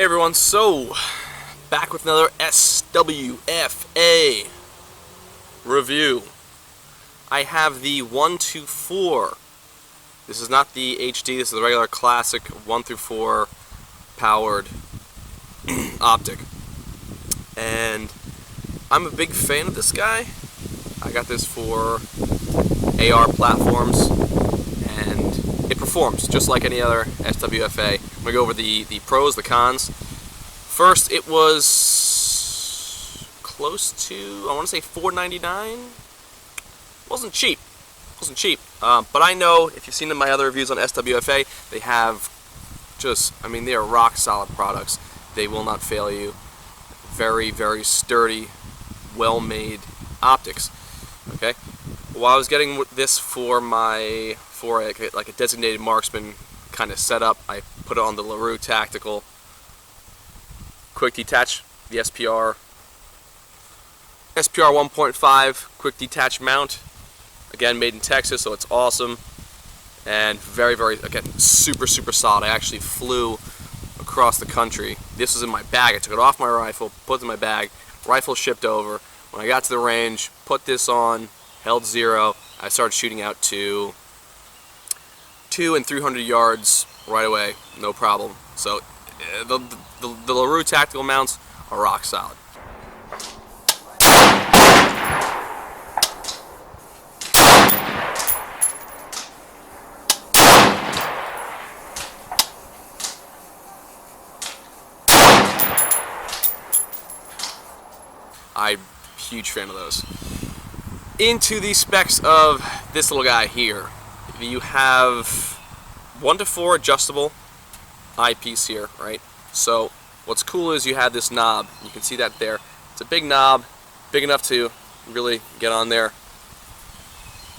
Hey everyone, so back with another SWFA review. I have the 1-4. This is not the HD, this is the regular classic 1-4 powered OPTIC. And I'm a big fan of this guy. I got this for AR platforms and it performs just like any other SWFA. I'm going to go over the pros, the cons. First, it was close to, I want to say $4.99. Wasn't cheap. But I know, if you've seen my other reviews on SWFA, they have just, they are rock solid products. They will not fail you. Very, very sturdy, well-made optics. Okay. While I was getting this for a designated marksman kind of setup, I put it on the Reticle quick detach, the SPR 1.5 quick detach mount. Again, made in Texas, so it's awesome and very, very, again, super solid. I actually flew across the country. This was in my bag. I took it off my rifle, put it in my bag. Rifle shipped over. When I got to the range, put this on, held 0. I started shooting out to 200 and 300 yards right away, no problem. So the LaRue tactical mounts are rock solid. I'm a huge fan of those. Into the specs of this little guy here. You have 1-4 adjustable eyepiece here, right? So what's cool is you have this knob. You can see that there. It's a big knob, big enough to really get on there.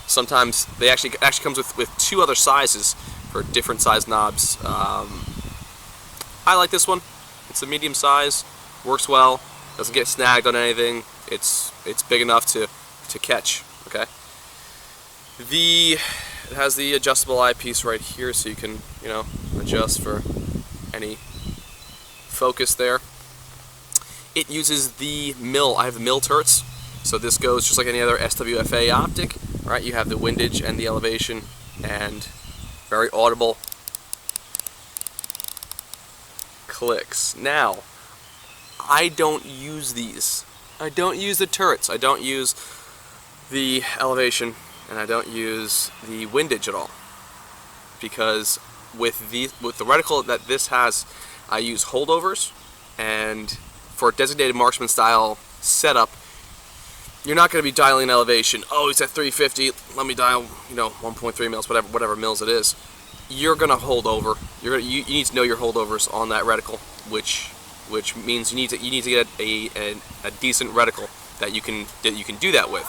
Sometimes they actually comes with 2 other sizes for different size knobs. I like this one. It's a medium size, works well, doesn't get snagged on anything. It's big enough to catch. Okay. It has the adjustable eyepiece right here, so you can, adjust for any focus there. It uses the mill. I have the mill turrets, so this goes just like any other SWFA optic. All right, you have the windage and the elevation, and very audible clicks. Now, I don't use these. I don't use the turrets. I don't use the elevation. And I don't use the windage at all, because with the reticle that this has, I use holdovers, and for a designated marksman style setup, you're not going to be dialing elevation. Oh, he's at 350. Let me dial, 1.3 mils, whatever mils it is. You're going to hold over. You need to know your holdovers on that reticle, which means you need to get a decent reticle that you can do that with.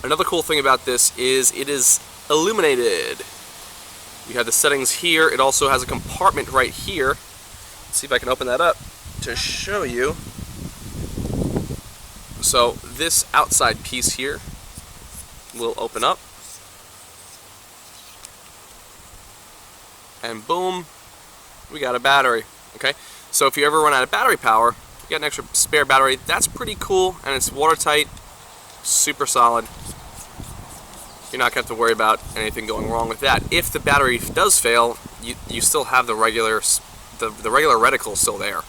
Another cool thing about this is it is illuminated. You have the settings here. It also has a compartment right here. Let's see if I can open that up to show you. So this outside piece here will open up. And boom, we got a battery. Okay, so if you ever run out of battery power, you got an extra spare battery. That's pretty cool, and it's watertight, super solid. You're not going to have to worry about anything going wrong with that. If the battery does fail, you still have the regular reticle still there.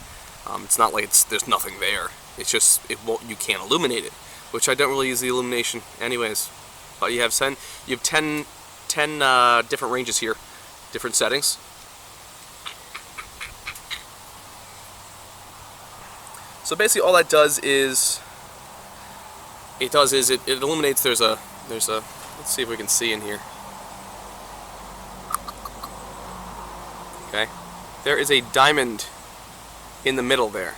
It's not like there's nothing there. It's just you can't illuminate it, which I don't really use the illumination anyways. But you have 10 different ranges here, different settings. So basically, all that does is it illuminates. There's a let's see if we can see in here. Okay, there is a diamond in the middle there.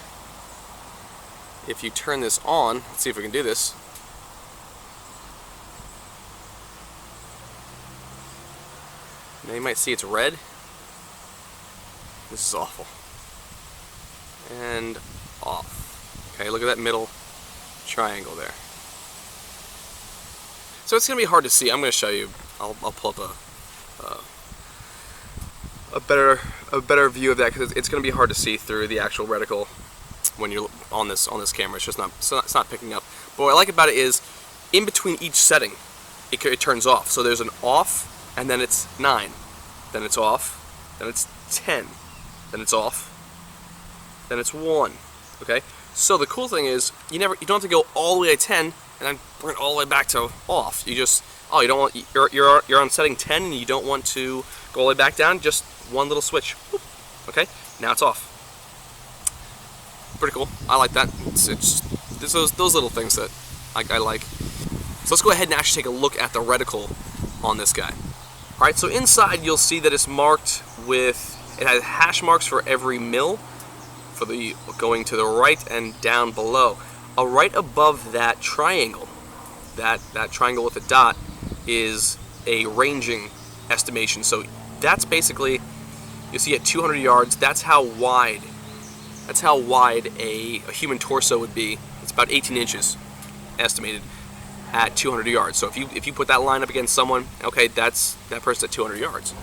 If you turn this on, let's see if we can do this. Now you might see it's red. This is awful. And off. Okay, look at that middle triangle there. So it's going to be hard to see. I'm going to show you. I'll pull up a better view of that, because it's going to be hard to see through the actual reticle when you're on this camera. It's just not picking up. But what I like about it is, in between each setting, it turns off. So there's an off, and then it's 9, then it's off, then it's 10, then it's off, then it's 1. Okay. So the cool thing is, you don't have to go all the way to 10 and then bring it all the way back to off. You just you don't want you're on setting 10 and you don't want to go all the way back down. Just one little switch. Okay. Now it's off. Pretty cool. I like that. It's those little things that I like. So let's go ahead and actually take a look at the reticle on this guy. All right. So inside you'll see that it's marked with, it has hash marks for every mil, for the going to the right and down below. Right above that triangle, that triangle with a dot, is a ranging estimation. So that's basically, you see at 200 yards, that's how wide a human torso would be. It's about 18 inches estimated at 200 yards. So if you put that line up against someone, okay, that person's at 200 yards.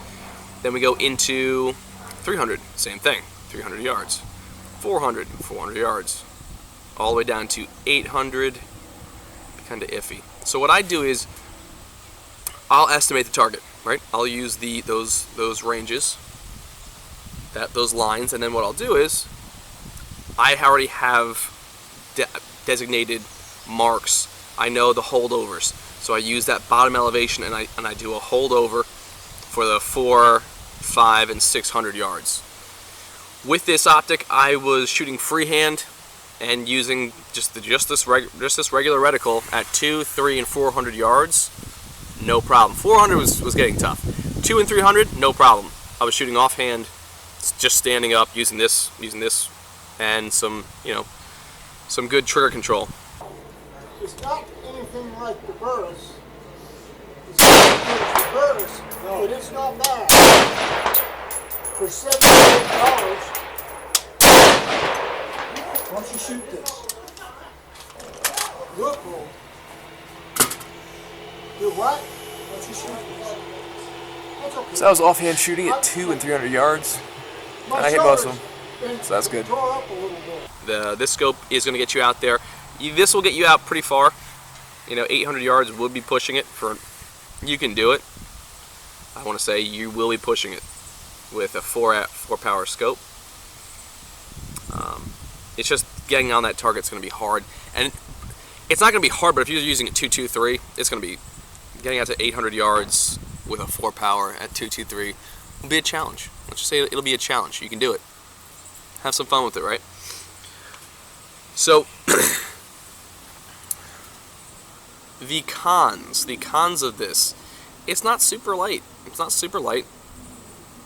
Then we go into 300, same thing, 300 yards. 400 yards, all the way down to 800, kind of iffy. So what I do is, I'll estimate the target, right? I'll use those ranges, those lines, and then what I'll do is, I already have designated marks. I know the holdovers, so I use that bottom elevation, and I do a holdover for the 400, 500, and 600 yards. With this optic, I was shooting freehand and using just this regular reticle at 200, 300, and 400 yards. No problem. 400 was getting tough. 200 and 300, no problem. I was shooting offhand, just standing up, using this, and some good trigger control. It's not anything like the Burris. It's not the Burris, but it's not bad. For $78, why don't you shoot this? Look, roll. Do what? Why don't you shoot this? That's okay. So I was offhand shooting at 200 and 300 yards, and I hit most of them, so that's good. This scope is going to get you out there. This will get you out pretty far. 800 yards would be pushing it. You can do it. I want to say you will be pushing it with a 4 power scope. It's just getting on that target is going to be hard, and it's not going to be hard. But if you're using it 223, it's going to be getting out to 800 yards with a 4 power at 223 will be a challenge. Let's just say it'll be a challenge. You can do it. Have some fun with it, right? So the cons of this, it's not super light. It's not super light.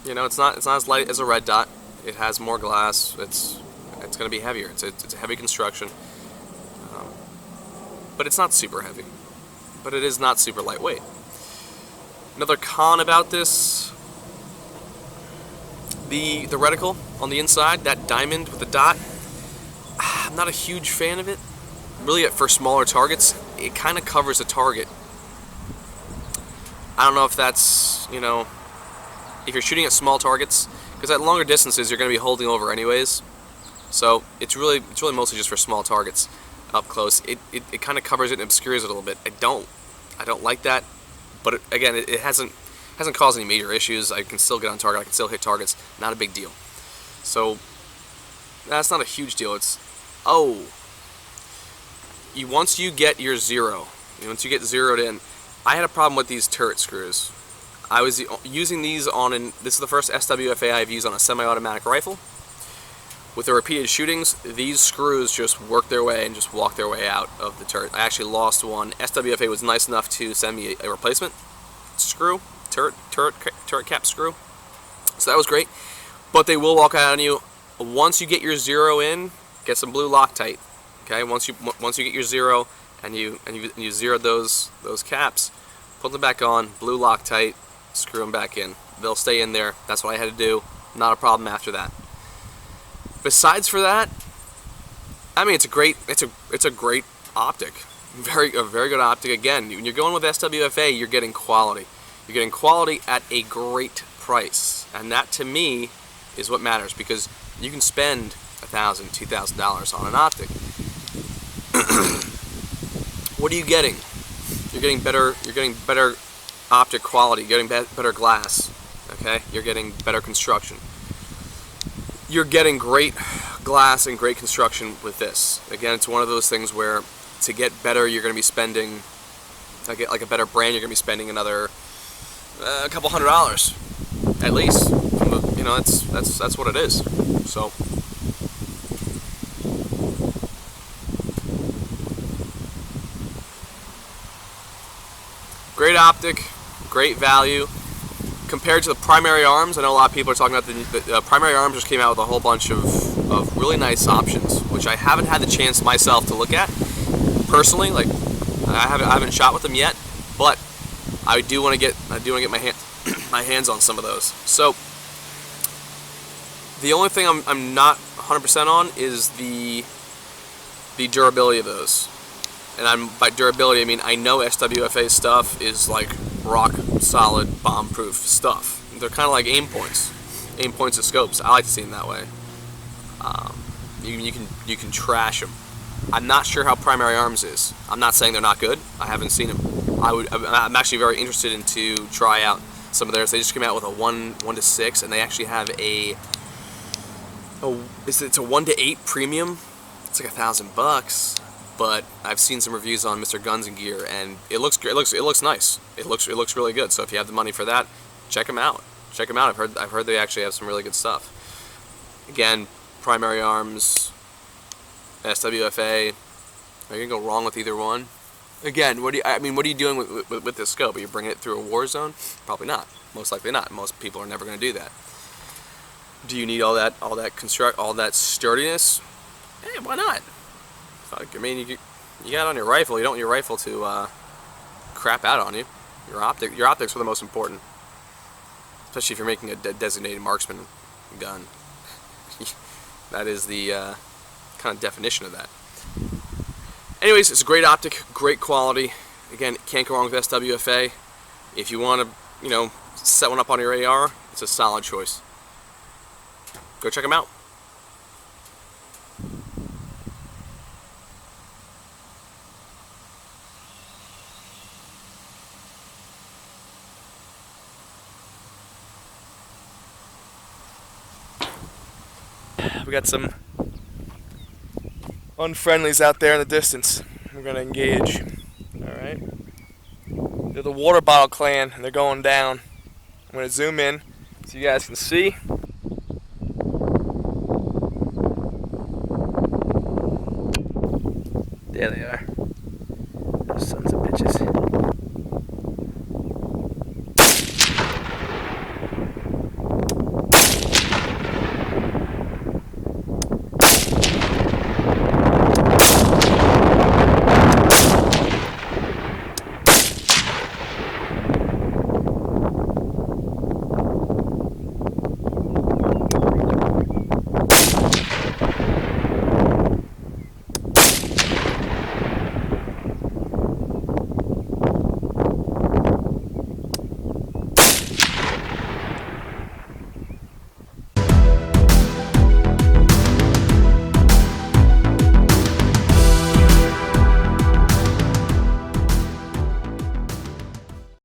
It's not as light as a red dot. It has more glass. It's going to be heavier. It's a heavy construction, but it's not super heavy. But it is not super lightweight. Another con about this, the reticle on the inside, that diamond with the dot. I'm not a huge fan of it. Really, for smaller targets, it kind of covers the target. I don't know if that's if you're shooting at small targets, because at longer distances you're going to be holding over anyways. So it's really mostly just for small targets up close. It kind of covers it and obscures it a little bit. I don't like that, but again, it hasn't caused any major issues. I can still get on target. I can still hit targets. Not a big deal. So that's not a huge deal. It's once you get your zero, once you get zeroed in. I had a problem with these turret screws. I was using these this is the first SWFA I've used on a semi-automatic rifle. With the repeated shootings, these screws just work their way and just walk their way out of the turret. I actually lost one. SWFA was nice enough to send me a replacement screw, turret cap screw. So that was great. But they will walk out on you. Once you get your zero in, get some blue Loctite. Okay, once you get your zero and you zero those caps, put them back on, blue Loctite, screw them back in. They'll stay in there. That's what I had to do. Not a problem after that. Besides for that, I mean, it's a great optic. A very good optic. Again, when you're going with SWFA, you're getting quality. You're getting quality at a great price. And that, to me, is what matters, because you can spend $1,000, $2,000 on an optic. What are you getting? You're getting better optic quality. You're getting better glass. Okay, you're getting better construction. You're getting great glass and great construction with this. Again, it's one of those things where to get better, you're going to be spending, like a better brand, you're going to be spending another a couple $100 at least. You know, that's what it is. So. Great optic, great value. Compared to the primary arms, I know a lot of people are talking about the primary arms just came out with a whole bunch of really nice options, which I haven't had the chance myself to look at personally. Like I haven't shot with them yet, but I do want to get my hands on some of those. So the only thing I'm not 100% on is the durability of those. And by durability, I mean I know SWFA stuff is like rock solid, bomb-proof stuff. They're kind of like aim points of scopes. I like to see them that way. You can trash them. I'm not sure how primary arms is. I'm not saying they're not good. I haven't seen them. I'm actually very interested in to try out some of theirs. They just came out with a 1:6, and they actually have it's a 1:8 premium. It's like $1,000. But I've seen some reviews on Mr. Guns and Gear, and it looks nice. It looks really good. So if you have the money for that, check them out. I've heard they actually have some really good stuff. Again, primary arms, SWFA. Are you gonna go wrong with either one? Again, what are you doing with this scope? Are you bringing it through a war zone? Probably not. Most likely not. Most people are never gonna do that. Do you need all that sturdiness? Hey, why not? I mean, you got it on your rifle. You don't want your rifle to crap out on you. Your optics are the most important, especially if you're making a designated marksman gun. That is the kind of definition of that. Anyways, it's a great optic, great quality. Again, can't go wrong with SWFA. If you want to, set one up on your AR, it's a solid choice. Go check them out. We got some unfriendlies out there in the distance. We're gonna engage. Alright. They're the water bottle clan, and they're going down. I'm gonna zoom in so you guys can see. There they are. Those sons of bitches.